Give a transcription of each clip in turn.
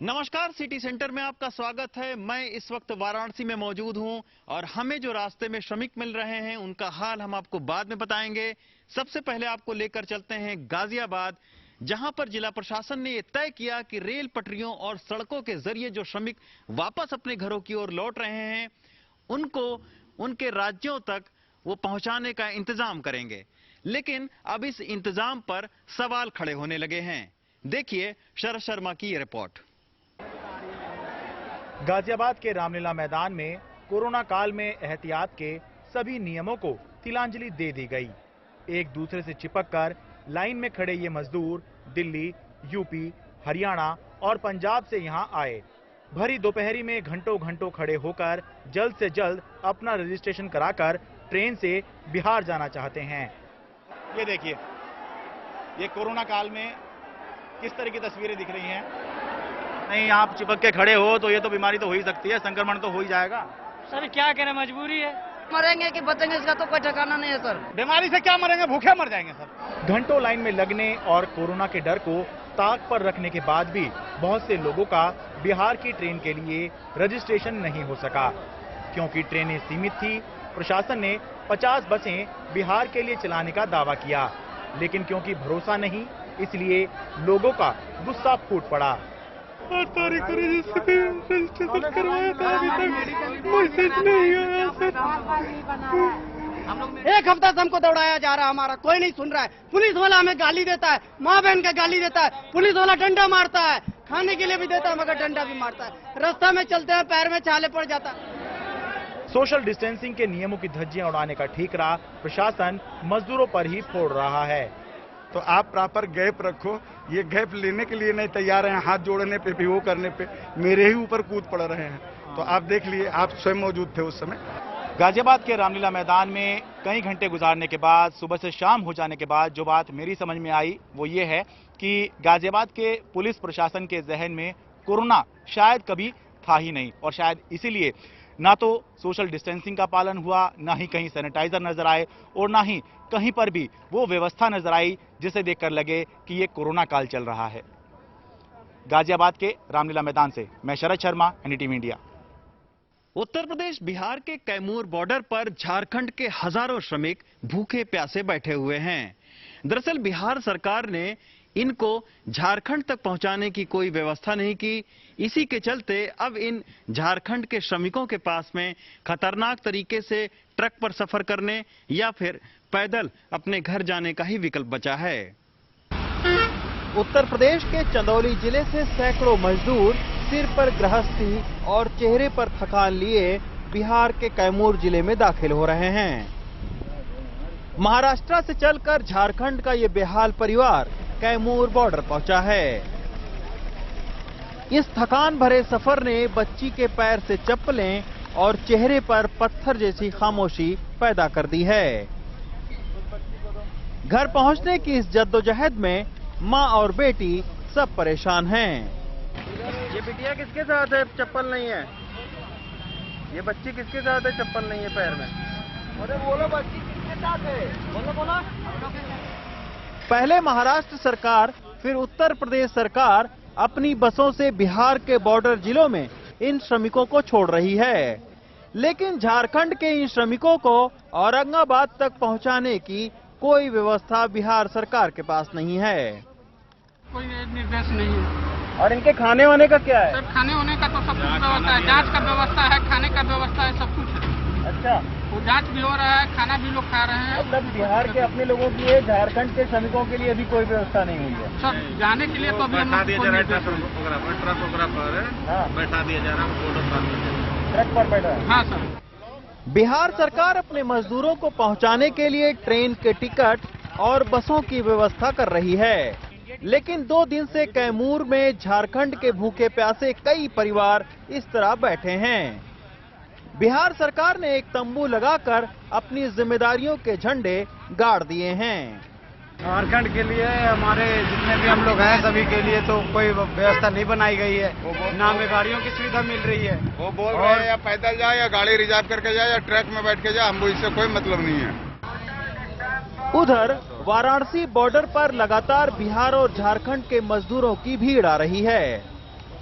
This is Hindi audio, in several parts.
नमस्कार, सिटी सेंटर में आपका स्वागत है। मैं इस वक्त वाराणसी में मौजूद हूं और हमें जो रास्ते में श्रमिक मिल रहे हैं उनका हाल हम आपको बाद में बताएंगे। सबसे पहले आपको लेकर चलते हैं गाजियाबाद, जहां पर जिला प्रशासन ने यह तय किया कि रेल पटरियों और सड़कों के जरिए जो श्रमिक वापस अपने घरों की ओर लौट रहे हैं उनको उनके राज्यों तक वो पहुंचाने का इंतजाम करेंगे। लेकिन अब इस इंतजाम पर सवाल खड़े होने लगे हैं। देखिए शरद शर्मा की ये रिपोर्ट। गाजियाबाद के रामलीला मैदान में कोरोना काल में एहतियात के सभी नियमों को तिलांजलि दे दी गई। एक दूसरे से चिपककर लाइन में खड़े ये मजदूर दिल्ली, यूपी, हरियाणा और पंजाब से यहां आए। भरी दोपहरी में घंटों घंटों खड़े होकर जल्द से जल्द अपना रजिस्ट्रेशन कराकर ट्रेन से बिहार जाना चाहते हैं। ये देखिए, ये कोरोना काल में किस तरह की तस्वीरें दिख रही हैं। नहीं, आप चिपक के खड़े हो तो ये तो बीमारी तो हो ही सकती है, संक्रमण तो हो ही जाएगा। सर क्या करें, मजबूरी है। मरेंगे कि बचेंगे इसका तो कोई ठिकाना नहीं है सर। बीमारी से क्या मरेंगे, भूखे मर जाएंगे सर। घंटों लाइन में लगने और कोरोना के डर को ताक पर रखने के बाद भी बहुत से लोगों का बिहार की ट्रेन के लिए रजिस्ट्रेशन नहीं हो सका, क्योंकि ट्रेनें सीमित थी। प्रशासन ने 50 बसें बिहार के लिए चलाने का दावा किया, लेकिन क्योंकि भरोसा नहीं, इसलिए लोगों का गुस्सा फूट पड़ा। 8 तारीख को रजिस्ट्रेशन करवाया था, अभी तक मैसेज नहीं आया सर। एक हफ्ता से हमको दौड़ाया जा रहा है, हमारा कोई नहीं सुन रहा है। पुलिस वाला हमें गाली देता है, माँ बहन का गाली देता है, पुलिस वाला डंडा मारता है, खाने के लिए भी देता है मगर डंडा भी मारता है। रास्ता में चलते हैं पैर में छाले पड़ जाता है। सोशल डिस्टेंसिंग के नियमों की धज्जियां उड़ाने का ठीकरा प्रशासन मजदूरों पर ही फोड़ रहा है। तो आप प्रॉपर गैप रखो, ये गैप लेने के लिए नहीं तैयार हैं। हाथ जोड़ने पे भी, वो करने पे मेरे ही ऊपर कूद पड़ रहे हैं। तो आप देख लिए, आप स्वयं मौजूद थे उस समय। गाजियाबाद के रामलीला मैदान में कई घंटे गुजारने के बाद, सुबह से शाम हो जाने के बाद जो बात मेरी समझ में आई वो ये है कि गाजियाबाद के पुलिस प्रशासन के जहन में कोरोना शायद कभी था ही नहीं, और शायद इसीलिए ना तो सोशल डिस्टेंसिंग का पालन हुआ, ना ही कहीं सैनिटाइजर नजर आए, और ना ही कहीं पर भी वो व्यवस्था नजर आई जिसे देखकर लगे कि ये कोरोना काल चल रहा है। गाजियाबाद के रामलीला मैदान से मैं शरद शर्मा, एनडीटीवी इंडिया। उत्तर प्रदेश बिहार के कैमूर बॉर्डर पर झारखंड के हजारों श्रमिक भूखे प्यासे बैठे हुए हैं। दरअसल बिहार सरकार ने इनको झारखंड तक पहुंचाने की कोई व्यवस्था नहीं की। इसी के चलते अब इन झारखंड के श्रमिकों के पास में खतरनाक तरीके से ट्रक पर सफर करने या फिर पैदल अपने घर जाने का ही विकल्प बचा है। उत्तर प्रदेश के चंदौली जिले से सैकड़ों मजदूर सिर पर गृहस्थी और चेहरे पर थकान लिए बिहार के कैमूर जिले में दाखिल हो रहे हैं। महाराष्ट्र से चलकर झारखंड का ये बेहाल परिवार कैमूर बॉर्डर पहुंचा है। इस थकान भरे सफर ने बच्ची के पैर से चप्पलें और चेहरे पर पत्थर जैसी खामोशी पैदा कर दी है। घर पहुंचने की इस जद्दोजहद में मां और बेटी सब परेशान हैं। ये बिटिया किसके साथ है, चप्पल नहीं है? ये बच्ची किसके साथ है, चप्पल नहीं है पैर में? अरे बोलो, बच्ची किसके साथ है? बोलो। पहले महाराष्ट्र सरकार, फिर उत्तर प्रदेश सरकार अपनी बसों से बिहार के बॉर्डर जिलों में इन श्रमिकों को छोड़ रही है, लेकिन झारखंड के इन श्रमिकों को औरंगाबाद तक पहुंचाने की कोई व्यवस्था बिहार सरकार के पास नहीं है। कोई निर्देश नहीं है। और इनके खाने वाने का क्या है? सर खाने होने का तो सब कुछ व्यवस्था है, जांच का व्यवस्था है, खाने का व्यवस्था है, सब कुछ है। अच्छा, वो जांच भी हो रहा है, खाना भी लोग खा रहे हैं। मतलब बिहार के अपने लोगों की है, झारखंड के श्रमिकों के लिए अभी कोई व्यवस्था नहीं हुई है। सर जाने के लिए तो अभी बैठा दिया जा रहा है, ट्रक पर बैठा है। हाँ सर। बिहार सरकार अपने मजदूरों को पहुंचाने के लिए ट्रेन के टिकट और बसों की व्यवस्था कर रही है, लेकिन 2 दिन से कैमूर में झारखंड के भूखे प्यासे कई परिवार इस तरह बैठे हैं। बिहार सरकार ने एक तंबू लगाकर अपनी जिम्मेदारियों के झंडे गाड़ दिए हैं। झारखंड के लिए हमारे जितने भी हम लोग हैं सभी के लिए तो कोई व्यवस्था नहीं बनाई गई है, ना हमें गाड़ियों की सुविधा मिल रही है। वो बोल रहे हैं या पैदल जाए या गाड़ी रिजर्व करके जाए या ट्रक में बैठ के जाए, हमको इससे कोई मतलब नहीं है। उधर वाराणसी बॉर्डर पर लगातार बिहार और झारखंड के मजदूरों की भीड़ आ रही है।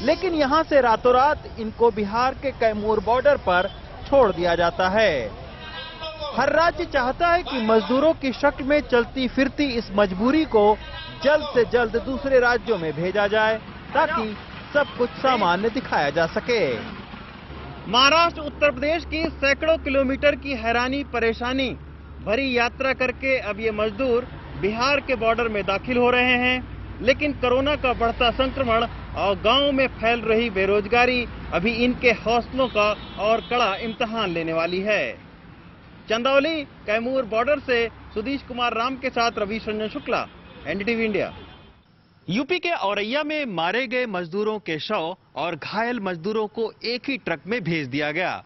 लेकिन यहां से रातों रात इनको बिहार के कैमूर बॉर्डर पर छोड़ दिया जाता है। हर राज्य चाहता है कि मजदूरों की शक्ल में चलती फिरती इस मजबूरी को जल्द से जल्द दूसरे राज्यों में भेजा जाए ताकि सब कुछ सामान्य दिखाया जा सके। महाराष्ट्र उत्तर प्रदेश की सैकड़ों किलोमीटर की हैरानी परेशानी भरी यात्रा करके अब ये मजदूर बिहार के बॉर्डर में दाखिल हो रहे हैं, लेकिन कोरोना का बढ़ता संक्रमण और गांव में फैल रही बेरोजगारी अभी इनके हौसलों का और कड़ा इम्तिहान लेने वाली है। चंदौली कैमूर बॉर्डर से सुधीश कुमार राम के साथ रविशंजन शुक्ला, एनडीटीवी इंडिया। यूपी के औरैया में मारे गए मजदूरों के शव और घायल मजदूरों को एक ही ट्रक में भेज दिया गया,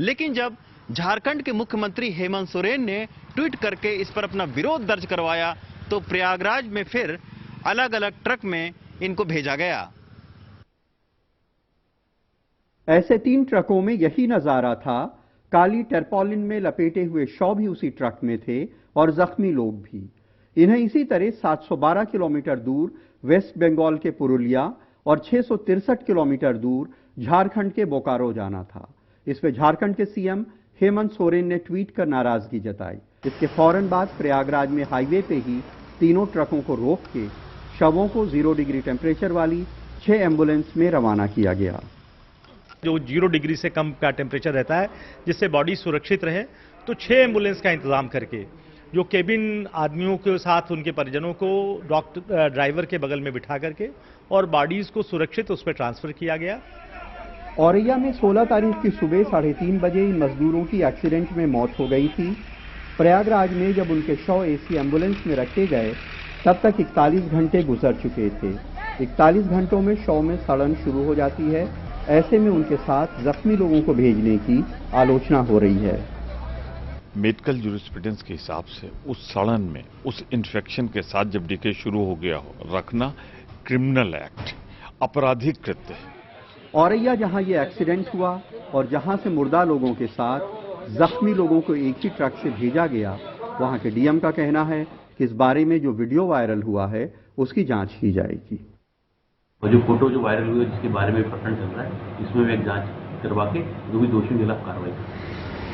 लेकिन जब झारखंड के मुख्यमंत्री हेमंत सोरेन ने ट्वीट करके इस पर अपना विरोध दर्ज करवाया तो प्रयागराज में फिर अलग अलग ट्रक में इनको भेजा गया। ऐसे 3 ट्रकों में यही नजारा था। काली टरपॉलिन में लपेटे हुए शव भी उसी ट्रक में थे और जख्मी लोग भी। इन्हें इसी तरह 712 किलोमीटर दूर वेस्ट बंगाल के पुरुलिया और 663 किलोमीटर दूर झारखंड के बोकारो जाना था। इस पर झारखंड के सीएम हेमंत सोरेन ने ट्वीट कर नाराजगी जताई। इसके फौरन बाद प्रयागराज में हाईवे पे ही तीनों ट्रकों को रोक के शवों को 0 डिग्री टेम्परेचर वाली 6 एम्बुलेंस में रवाना किया गया। जो 0 डिग्री से कम का टेम्परेचर रहता है, जिससे बॉडी सुरक्षित रहे, तो 6 एम्बुलेंस का इंतजाम करके जो केबिन आदमियों के साथ उनके परिजनों को डॉक्टर ड्राइवर के बगल में बिठा करके और बॉडीज को सुरक्षित उस पर ट्रांसफर किया गया। औरैया में 16 तारीख की सुबह 3:30 बजे इन मजदूरों की एक्सीडेंट में मौत हो गई थी। प्रयागराज में जब उनके शव एसी एम्बुलेंस में रखे गए तब तक 41 घंटे गुजर चुके थे। 41 घंटों में शव में सड़न शुरू हो जाती है। ऐसे में उनके साथ जख्मी लोगों को भेजने की आलोचना हो रही है। मेडिकल जूरिस्प्रूडेंस के हिसाब से उस सड़न में, उस इन्फेक्शन के साथ जब डीके शुरू हो गया हो, रखना क्रिमिनल एक्ट, आपराधिक कृत्य है। औरैया जहां ये एक्सीडेंट हुआ और जहां से मुर्दा लोगों के साथ जख्मी लोगों को एक ही ट्रक से भेजा गया, वहां के डीएम का कहना है कि इस बारे में जो वीडियो वायरल हुआ है उसकी जांच की जाएगी। और जो फोटो जो वायरल हुई है जिसके बारे में प्रकरण चल रहा है, इसमें भी एक जांच करवा के जो भी दोषियों के खिलाफ कार्रवाई करें।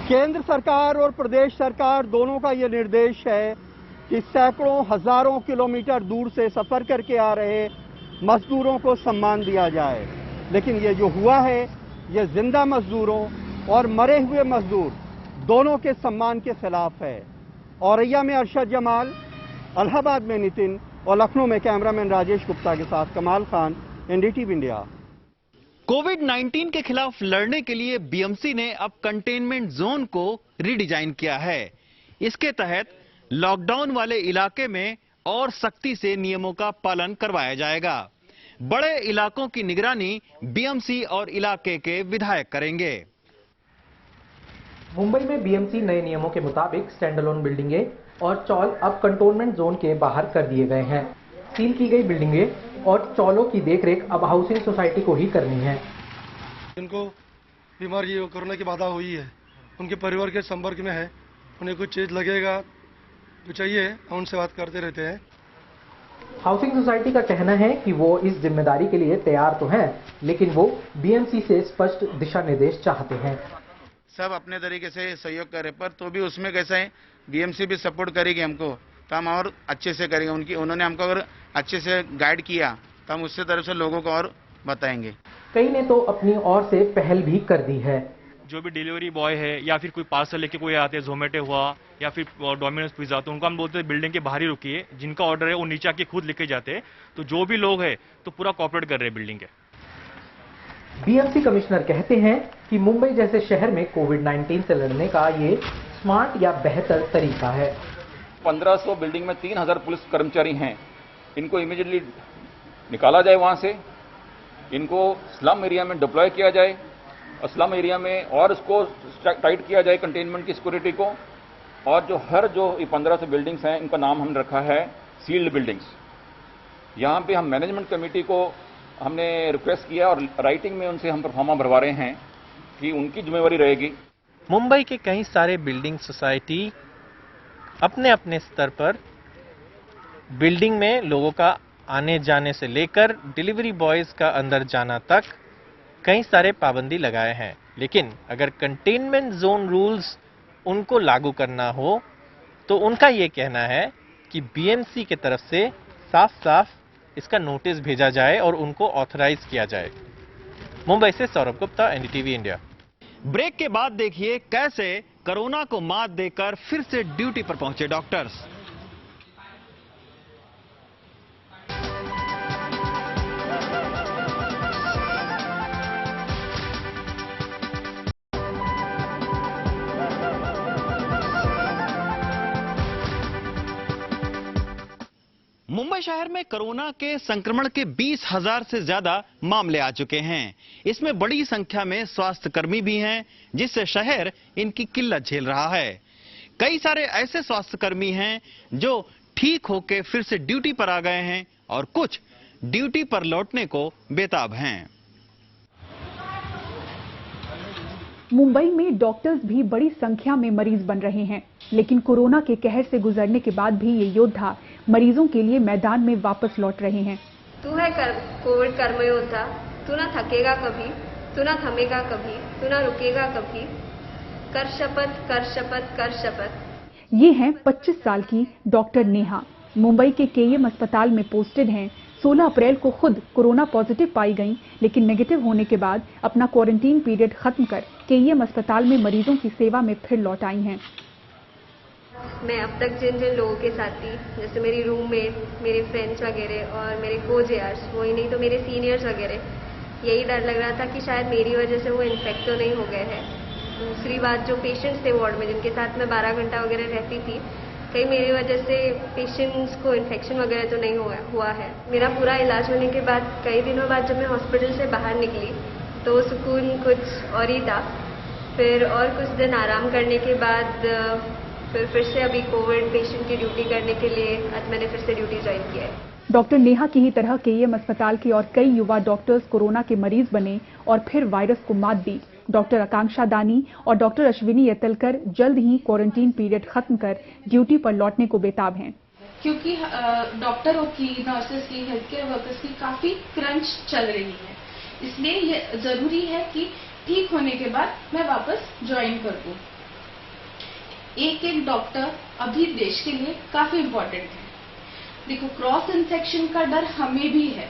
केंद्र सरकार और प्रदेश सरकार दोनों का ये निर्देश है कि सैकड़ों हजारों किलोमीटर दूर से सफर करके आ रहे मजदूरों को सम्मान दिया जाए, लेकिन ये जो हुआ है ये जिंदा मजदूरों और मरे हुए मजदूर दोनों के सम्मान के खिलाफ है। औरैया में अरशद जमाल, इलाहाबाद में नितिन और लखनऊ में कैमरामैन राजेश गुप्ता के साथ कमाल खान, एनडीटीवी इंडिया। कोविड-19 के खिलाफ लड़ने के लिए बीएमसी ने अब कंटेनमेंट जोन को रीडिजाइन किया है। इसके तहत लॉकडाउन वाले इलाके में और सख्ती से नियमों का पालन करवाया जाएगा। बड़े इलाकों की निगरानी बीएमसी और इलाके के विधायक करेंगे। मुंबई में बीएमसी नए नियमों के मुताबिक स्टैंड अलोन बिल्डिंगें और चौल अब कंटोनमेंट जोन के बाहर कर दिए गए हैं। सील की गई बिल्डिंगें और चौलों की देखरेख अब हाउसिंग सोसाइटी को ही करनी है। जिनको बीमारी कोरोना की बाधा हुई है, उनके परिवार के संपर्क में है, उन्हें कुछ चीज लगेगा तो चाहिए, हम उनसे बात करते रहते हैं। हाउसिंग सोसाइटी का कहना है कि वो इस जिम्मेदारी के लिए तैयार तो हैं, लेकिन वो बीएमसी से स्पष्ट दिशा निर्देश चाहते हैं। सब अपने तरीके से सहयोग करे, पर तो भी उसमें कैसा है, बीएमसी भी सपोर्ट करेगी हमको, तो हम और अच्छे से करेंगे। उन्होंने हमको अगर अच्छे से गाइड किया तो हम उससे तरफ से लोगों को और बताएंगे। कई ने तो अपनी ओर से पहल भी कर दी है। जो भी डिलीवरी बॉय है या फिर कोई पार्सल लेके कोई आते हैं, जोमेटो हुआ या फिर डोमिनोज पिज्जा, तो उनको हम बोलते हैं बिल्डिंग के बाहर ही रुकिए, जिनका ऑर्डर है वो नीचे आके खुद लेके जाते हैं। तो जो भी लोग हैं तो पूरा कॉपरेट कर रहे हैं बिल्डिंग के। बीएमसी कमिश्नर कहते हैं कि मुंबई जैसे शहर में कोविड-19 से लड़ने का ये स्मार्ट या बेहतर तरीका है। 1500 बिल्डिंग में 3000 पुलिस कर्मचारी हैं, इनको इमीडिएटली निकाला जाए वहां से, इनको स्लम एरिया में डिप्लॉय किया जाए और स्लम एरिया में और इसको टाइट किया जाए कंटेनमेंट की सिक्योरिटी को। और जो 1500 बिल्डिंग्स हैं, इनका नाम हमने रखा है सील्ड बिल्डिंग्स। यहाँ पे हम मैनेजमेंट कमेटी को हमने रिक्वेस्ट किया और राइटिंग में उनसे हम परफॉर्मा भरवा रहे हैं कि उनकी जिम्मेवारी रहेगी। मुंबई के कई सारे बिल्डिंग सोसाइटी अपने अपने स्तर पर बिल्डिंग में लोगों का आने जाने से लेकर डिलीवरी बॉयज का अंदर जाना तक कई सारे पाबंदी लगाए हैं। लेकिन अगर कंटेनमेंट जोन रूल्स उनको लागू करना हो तो उनका ये कहना है कि बीएमसी की तरफ से साफ साफ इसका नोटिस भेजा जाए और उनको ऑथराइज किया जाए। मुंबई से Saurabh Gupta, NDTV India. Break के बाद देखिए कैसे कोरोना को मात देकर फिर से ड्यूटी पर पहुंचे डॉक्टर्स। मुंबई शहर में कोरोना के संक्रमण के 20,000 से ज्यादा मामले आ चुके हैं। इसमें बड़ी संख्या में स्वास्थ्यकर्मी भी हैं, जिससे शहर इनकी किल्लत झेल रहा है। कई सारे ऐसे स्वास्थ्यकर्मी हैं जो ठीक होकर फिर से ड्यूटी पर आ गए हैं और कुछ ड्यूटी पर लौटने को बेताब हैं। मुंबई में डॉक्टर्स भी बड़ी संख्या में मरीज बन रहे हैं, लेकिन कोरोना के कहर से गुजरने के बाद भी ये योद्धा मरीजों के लिए मैदान में वापस लौट रहे हैं। तू है कोविड कर्म योद्धा, तू ना थकेगा कभी, तू ना थमेगा कभी, तू ना रुकेगा कभी, कर शपथ कर शपथ कर शपथ। ये हैं 25 साल की डॉक्टर नेहा, मुंबई के केईएम अस्पताल में पोस्टेड हैं। 16 अप्रैल को खुद कोरोना पॉजिटिव पाई गईं, लेकिन नेगेटिव होने के बाद अपना क्वारंटीन पीरियड खत्म कर केईएम अस्पताल में मरीजों की सेवा में फिर लौट आई हैं। मैं अब तक जिन जिन लोगों के साथ थी, जैसे मेरी रूममेट, मेरे फ्रेंड्स वगैरह और मेरे को-जेआर्स, वही नहीं तो मेरे सीनियर्स वगैरह, यही डर लग रहा था कि शायद मेरी वजह से वो इन्फेक्ट तो नहीं हो गए हैं। दूसरी बात, जो पेशेंट्स थे वार्ड में जिनके साथ मैं 12 घंटा वगैरह रहती थी, कहीं मेरी वजह से पेशेंट्स को इन्फेक्शन वगैरह तो नहीं हुआ है। मेरा पूरा इलाज होने के बाद कई दिनों बाद जब मैं हॉस्पिटल से बाहर निकली तो सुकून कुछ और ही था। फिर और कुछ दिन आराम करने के बाद फिर से अभी कोविड पेशेंट की ड्यूटी करने के लिए आज मैंने फिर से ड्यूटी ज्वाइन किया है। डॉक्टर नेहा की ही तरह केईएम अस्पताल के और कई युवा डॉक्टर्स कोरोना के मरीज बने और फिर वायरस को मात दी। डॉक्टर आकांक्षा दानी और डॉक्टर अश्विनी येतलकर जल्द ही क्वारंटीन पीरियड खत्म कर ड्यूटी पर लौटने को बेताब हैं। क्योंकि डॉक्टरों की, नर्सेस की, हेल्थ केयर वर्कर्स की काफी क्रंच चल रही है, इसलिए ये जरूरी है कि ठीक होने के बाद मैं वापस ज्वाइन कर दूं। एक एक डॉक्टर अभी देश के लिए काफी इम्पोर्टेंट है। देखो, क्रॉस इन्फेक्शन का डर हमें भी है,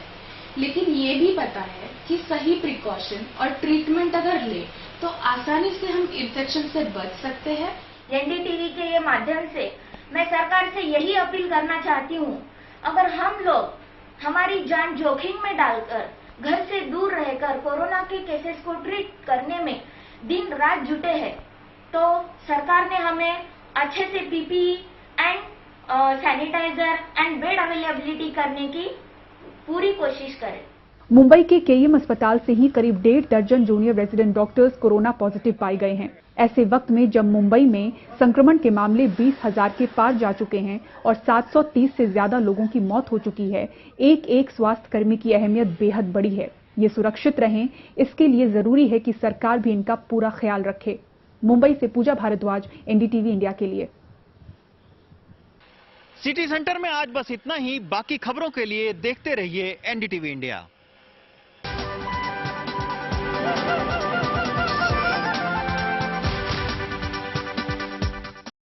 लेकिन ये भी पता है कि सही प्रिकॉशन और ट्रीटमेंट अगर ले तो आसानी से हम इन्फेक्शन से बच सकते हैं। एनडीटीवी के ये माध्यम से मैं सरकार से यही अपील करना चाहती हूँ, अगर हम लोग हमारी जान जोखिम में डालकर घर से दूर रहकर कोरोना के केसेस को ट्रीट करने में दिन रात जुटे हैं, तो सरकार ने हमें अच्छे से PPE and sanitiser and bed availability करने की पूरी कोशिश करे। मुंबई के केईएम अस्पताल से ही करीब 1.5 दर्जन junior resident doctors corona positive पाए गए हैं। ऐसे वक्त में जब मुंबई में संक्रमण के मामले 20,000 के पार जा चुके हैं और 730 से ज्यादा लोगों की मौत हो चुकी है, एक एक स्वास्थ्यकर्मी की अहमियत बेहद बड़ी है। ये सुरक्षित रहें, इसके लिए जरूरी है कि सरकार भी इनका पूरा ख्याल रखे। मुंबई से पूजा भारद्वाज, एनडीटीवी इंडिया के लिए। सिटी सेंटर में आज बस इतना ही। बाकी खबरों के लिए देखते रहिए एनडीटीवी इंडिया।